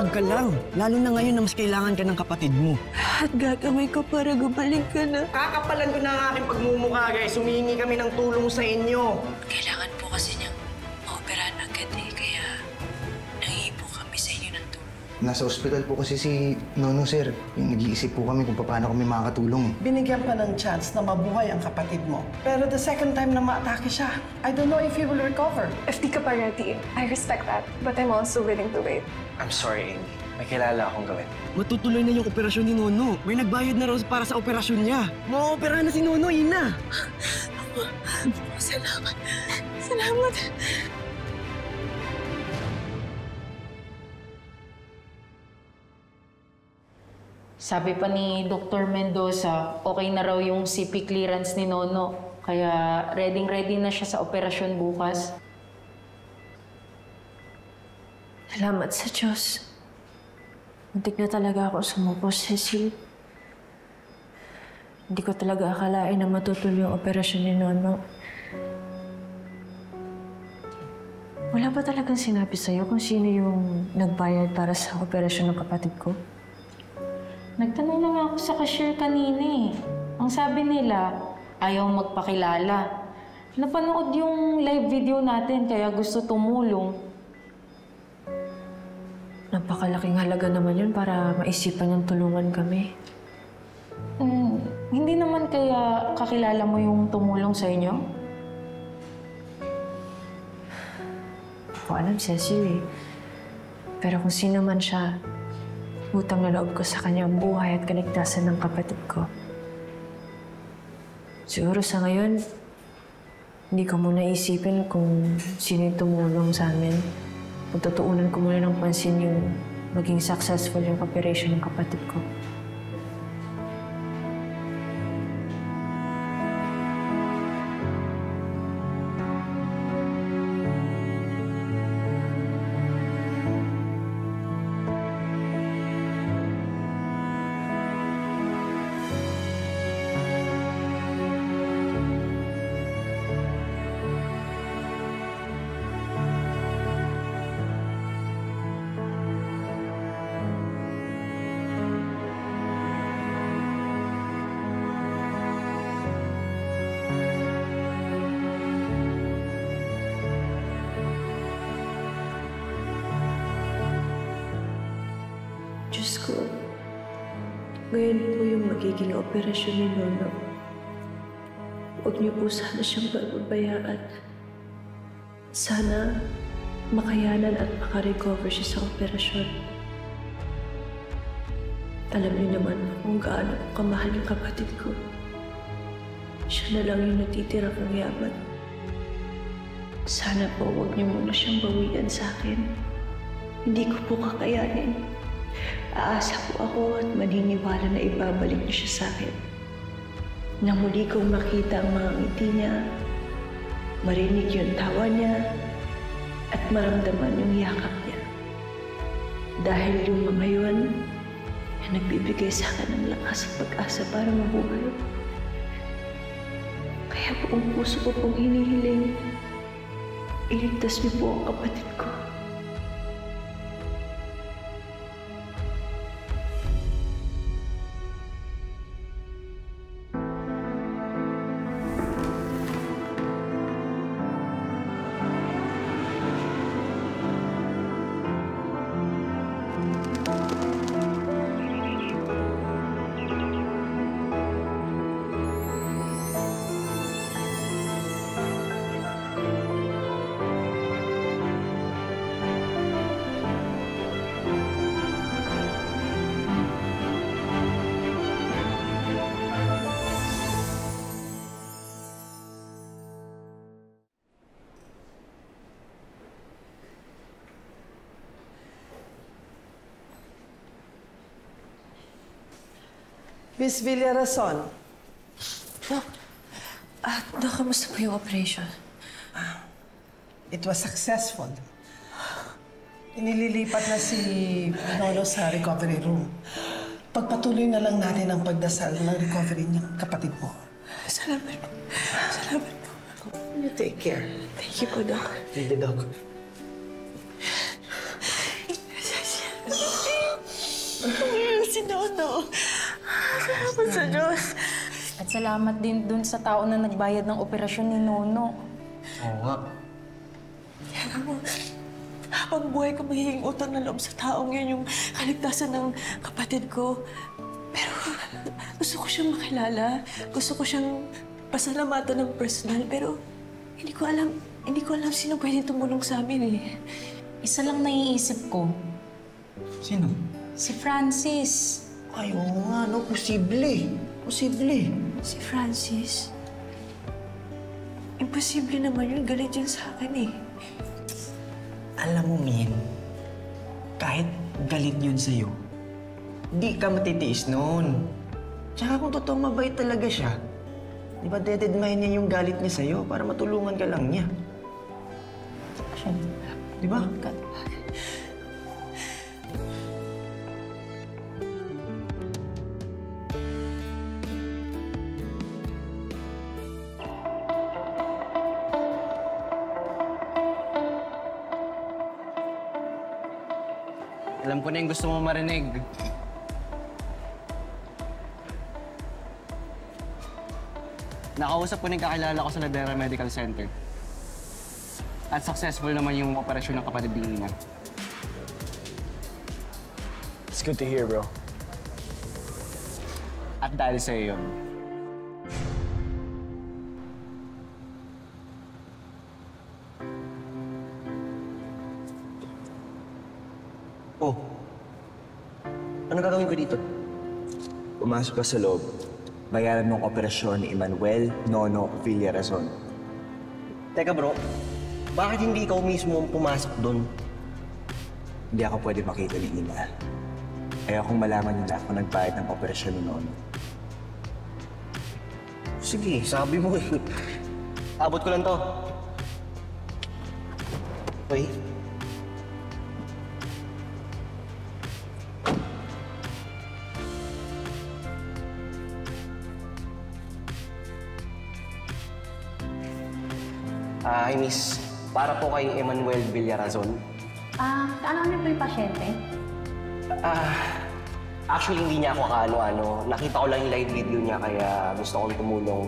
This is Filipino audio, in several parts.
Huwag ka lang. Lalo na ngayon na mas kailangan ka ng kapatid mo. At gagawin ko para gumaling ka na. Kakapalan ko na ang aking pagmumukha, guys. Humihingi kami ng tulong sa inyo. Kailangan po kasi niyang maoperahan agad eh. Kaya nangihingi po kami sa inyo ng tulong. Nasa ospital po kasi si Nono, sir. Yung nag-iisip po kami kung paano kami makakatulong. Binigyan pa ng chance na mabuhay ang kapatid mo. Pero the second time na ma-atake siya, I don't know if he will recover. If di ka pa ready, I respect that. But I'm also willing to wait. I'm sorry, Amy. May kilala akong gawin. Matutuloy na yung operasyon ni Nono. May nagbayad na raw para sa operasyon niya. Maoperahan na si Nono, Ina. Salamat. Salamat. Sabi pa ni Dr. Mendoza, okay na raw yung CP clearance ni Nono. Kaya ready na siya sa operasyon bukas. Salamat sa Diyos. Muntik na talaga ako sumupos, Cecil. Hindi ko talaga akalain na matutuloy yung operasyon ni Nono. Wala ba talagang sinabi sa'yo kung sino yung nagbayad para sa operasyon ng kapatid ko? Nagtanong na nga ako sa cashier kanina eh. Ang sabi nila, ayaw magpakilala. Napanood yung live video natin kaya gusto tumulong. Napakalaking halaga naman yun para maisipan niyang tulungan kami. Hindi naman kaya kakilala mo yung tumulong sa inyo? Hindi ko alam, Cecil eh. Pero kung sino man siya, utang na loob ko sa kanyang buhay at kaligtasan ng kapatid ko. Siguro sa ngayon, hindi ko muna isipin kung sino yung tumulong sa amin. Pagtutuunan ko muna ng pansin yung maging successful yung operation ng kapatid ko. Diyos ko, ngayon po yung magiging operasyon ni Nono. Huwag niyo po sana siyang pababayaan. Sana makayanan at makarecover siya sa operasyon. Alam niyo naman kung gaano ko kamahal yung kapatid ko. Siya na lang yung natitira kong yaman. Sana po huwag niyo muna siyang bawian sa akin. Hindi ko po kakayanin. Aasa po ako at maniniwala na ibabalik niyo siya sa akin. Na muli kong makita ang mga ngiti niya, marinig yung tawa niya, at maramdaman yung yakap niya. Dahil yung mga yun, ay nagbibigay sa akin ng lakas at pag-asa para mabuhay. Kaya buong puso ko pong hinihiling, iligtas niyo po ang kapatid ko. Miss Villarason. Dok, Dok, kamusta po yung operation? It was successful. Inililipat na si Manolo sa recovery room. Pagpatuloy na lang natin ang pagdasal ng recovery ng kapatid mo. Salamat po. Salamat po. You take care. Thank you po, Dok. Sige, Doc. no. Salamat sa Diyos. At salamat din dun sa tao na nagbayad ng operasyon ni Nono. Oo nga. Alam mo, habang buhay ko magiging utang na loob sa taong yun, yung kaligtasan ng kapatid ko. Pero gusto ko siyang makilala. Gusto ko siyang pasalamatan ng personal. Pero hindi ko alam sino pwede tumulong sa amin eh. Isa lang naiisip ko, Sino? si Francis. Ay, oo nga, no? Posible. Posible. Si Francis. Imposible naman yun. Galit yun sa akin eh. Alam mo, Min, kahit galit yun sa'yo, di ka matitiis noon. Tsaka kung totoong mabait talaga siya, di ba dededmahin niya yung galit niya sa'yo para matulungan ka lang niya? Di ba? Alam ko na yung gusto mo marinig. Nakausap ko na yung kakilala ko sa Ladera Medical Center. At successful naman yung operasyon ng kapatid ni Ina. It's good to hear, bro. At dahil sa'yo yun. Oh. Ano gagawin ko dito? Pumasok ka sa loob. Bayaran mo ang operasyon ni Emmanuel Nono Villarazon. Teka bro, bakit hindi ikaw mismo ang pumasok doon? Hindi ako pwede makita ni Ina. Ayaw kong malaman nila kung nagbayad ng operasyon ni Nono. Sige, sabi mo eh. Abot ko lang to. Wait. Hi, miss. Para po kay Emmanuel Villarazon. Ano niyo po yung pasyente? Actually, hindi niya ako kaano-ano. Nakita ko lang yung live video niya, kaya gusto kong tumulong.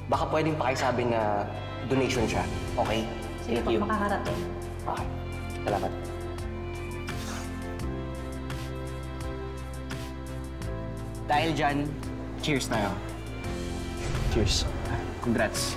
Baka pwedeng pakisabi na donation siya. Okay? Sige Thank po, you. makakarating. Okay. Salamat. Dahil dyan, cheers tayo. Cheers. Congrats.